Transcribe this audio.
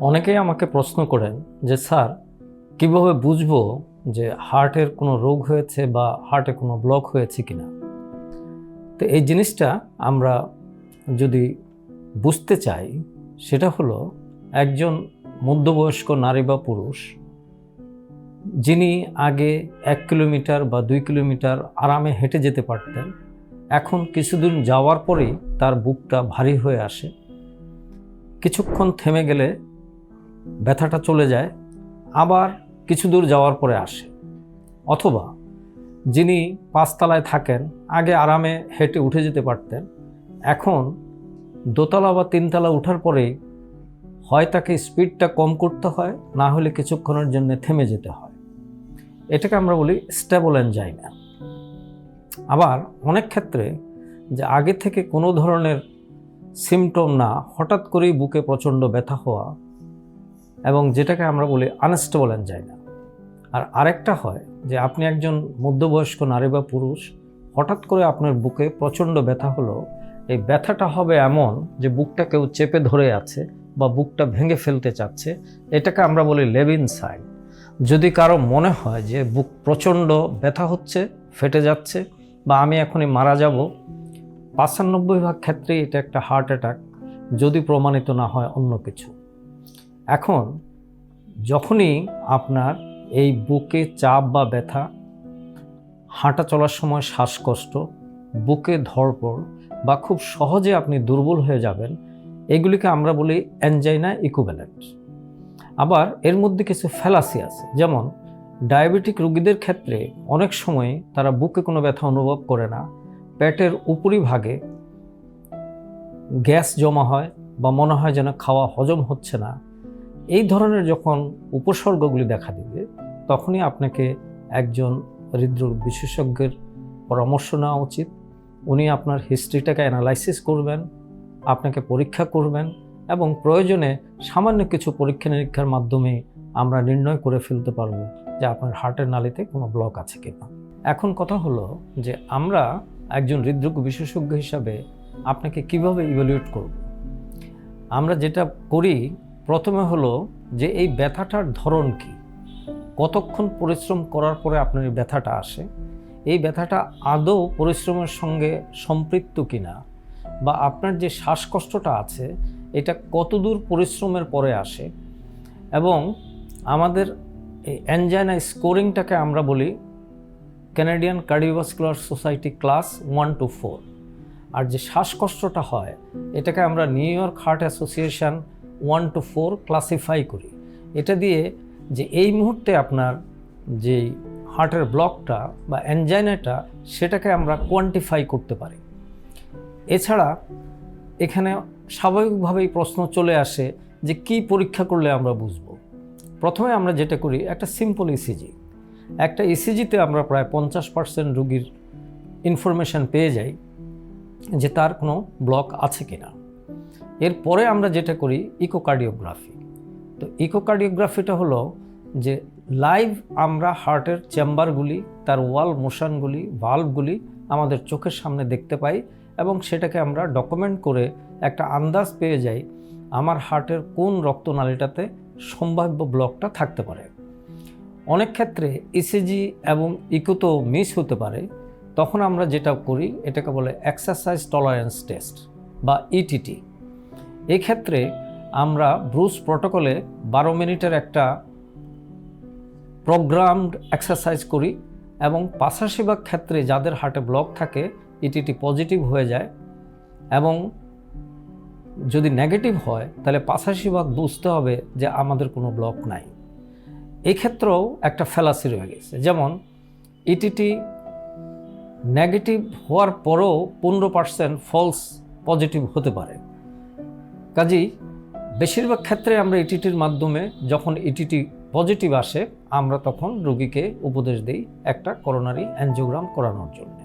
অনেকেই আমাকে প্রশ্ন করেন যে স্যার, কিভাবে বুঝবো যে হার্টের কোনো রোগ হয়েছে বা হার্টে কোনো ব্লক হয়েছে কিনা। তো এই জিনিসটা আমরা যদি বুঝতে চাই, সেটা হলো একজন মধ্যবয়স্ক নারী বা পুরুষ যিনি আগে 1 কিলোমিটার বা 2 কিলোমিটার আরামে হেঁটে যেতে পারতেন, এখন কিছুদিন যাওয়ার পরেই তার বুকটা ভারী হয়ে আসে, কিছুক্ষণ থেমে গেলে ব্যথাটা চলে যায়, আবার কিছু দূর যাওয়ার পরে আসে। অথবা যিনি 5 তলায় থাকেন, আগে আরামে হেঁটে উঠে যেতে পারতেন, এখন 2 তলা বা 3 তলা ওঠার পরেই হয় তাকে স্পিডটা কম করতে হয়, না হলে কিছুক্ষণের জন্য থেমে যেতে হয়। এটাকে আমরা বলি স্টেবল অ্যাঞ্জাইনা। আবার অনেক ক্ষেত্রে যে আগে থেকে কোনো ধরনের সিমটম না, হঠাৎ করেই বুকে প্রচণ্ড ব্যথা হওয়া, এবং যেটাকে আমরা বলি আনস্টেবল অ্যাঞ্জাইনা। আর আরেকটা হয় যে আপনি একজন মধ্যবয়স্ক নারী বা পুরুষ, হঠাৎ করে আপনার বুকে প্রচণ্ড ব্যথা হলো, এই ব্যথাটা হবে এমন যে বুকটা কেউ চেপে ধরে আছে বা বুকটা ভেঙে ফেলতে চাচ্ছে, এটাকে আমরা বলি লেভিন সাইন। যদি কারো মনে হয় যে বুক প্রচণ্ড ব্যথা হচ্ছে, ফেটে যাচ্ছে, বা আমি এখনই মারা যাব, 95% ক্ষেত্রেই এটা একটা হার্ট অ্যাটাক, যদি প্রমাণিত না হয় অন্য কিছু। এখন যখনই আপনার এই বুকে চাপ বা ব্যথা, হাঁটা চলার সময় শ্বাসকষ্ট, বুকে ধড়ফড়, বা খুব সহজে আপনি দুর্বল হয়ে যাবেন, এগুলিকে আমরা বলি অ্যাঞ্জাইনা ইকুইভ্যালেন্ট। আবার এর মধ্যে কিছু ফ্যালাসি আছে, যেমন ডায়াবেটিক রোগীদের ক্ষেত্রে অনেক সময় তারা বুকে কোনো ব্যথা অনুভব করে না, পেটের উপরিভাগে গ্যাস জমা হয় বা মনে হয় যেন খাওয়া হজম হচ্ছে না। এই ধরনের যখন উপসর্গগুলি দেখা দিবে, তখনই আপনাকে একজন হৃদরোগ বিশেষজ্ঞের পরামর্শ নেওয়া উচিত। উনি আপনার হিস্ট্রিটাকে অ্যানালাইসিস করবেন, আপনাকে পরীক্ষা করবেন, এবং প্রয়োজনে সামান্য কিছু পরীক্ষা নিরীক্ষার মাধ্যমে আমরা নির্ণয় করে ফেলতে পারবো যে আপনার হার্টের নালীতে কোনো ব্লক আছে কিনা। এখন কথা হলো যে আমরা একজন হৃদরোগ বিশেষজ্ঞ হিসাবে আপনাকে কিভাবে ইভ্যালুয়েট করব। আমরা যেটা করি, প্রথমে হলো যে এই ব্যথাটার ধরন কি, কতক্ষণ পরিশ্রম করার পরে আপনার এই ব্যথাটা আসে, এই ব্যথাটা আদৌ পরিশ্রমের সঙ্গে সম্পৃক্ত কিনা, বা আপনার যে শ্বাসকষ্টটা আছে এটা কতদূর পরিশ্রমের পরে আসে। এবং আমাদের এই অ্যাঞ্জাইনা স্কোরিংটাকে আমরা বলি Canadian cardiovascular society class 1 to 4। আর যে শ্বাসকষ্টটা হয় এটাকে আমরা new York heart association 1 to 4 classify করি। এটা দিয়ে যে এই মুহূর্তে আপনার যে হার্টের ব্লকটা বা অ্যাঞ্জাইনাটা, সেটাকে আমরা কোয়ান্টিফাই করতে পারি। এছাড়া এখানে স্বাভাবিকভাবেই প্রশ্ন চলে আসে যে কি পরীক্ষা করলে আমরা বুঝবো। প্রথমে আমরা যেটা করি, একটা সিম্পল ইসিজি। একটা ইসিজিতে আমরা প্রায় 50% রোগীর ইনফরমেশান পেয়ে যাই যে তার কোনো ব্লক আছে কিনা। এরপরে আমরা যেটা করি ইকোকার্ডিওগ্রাফি। তো ইকোকার্ডিওগ্রাফিটা হলো যে লাইভ আমরা হার্টের চেম্বারগুলি, তার ওয়াল মোশনগুলি, ভালভগুলি আমাদের চোখের সামনে দেখতে পাই, এবং সেটাকে আমরা ডকুমেন্ট করে একটা আন্দাজ পেয়ে যাই আমার হার্টের কোন রক্তনালীটাতে সম্ভাব্য ব্লকটা থাকতে পারে। অনেক ক্ষেত্রে ইসিজি এবং ইকো তো মিস হতে পারে, তখন আমরা যেটা করি এটাকে বলে এক্সারসাইজ টলারেন্স টেস্ট বা ইটিটি। এই ক্ষেত্রে আমরা ব্রুস প্রটোকলে 12 মিনিটের একটা প্রোগ্রামড এক্সারসাইজ করি, এবং 85% ক্ষেত্রে যাদের হার্টে ব্লক থাকে ইটিটি পজিটিভ হয়ে যায়, এবং যদি নেগেটিভ হয় তাহলে 85% বুঝতে হবে যে আমাদের কোনো ব্লক নাই। এই ক্ষেত্রেও একটা ফ্যালাসি রয়ে গেছে, যেমন ইটিটি নেগেটিভ হওয়ার পরেও 15% ফলস পজিটিভ হতে পারে। কাজেই বেশিরভাগ ক্ষেত্রে আমরা ইটিটির মাধ্যমে, যখন ইটিটি পজিটিভ আসে, আমরা তখন রোগীকে উপদেশ দিই একটা করোনারি অ্যানজিওগ্রাম করানোর জন্য।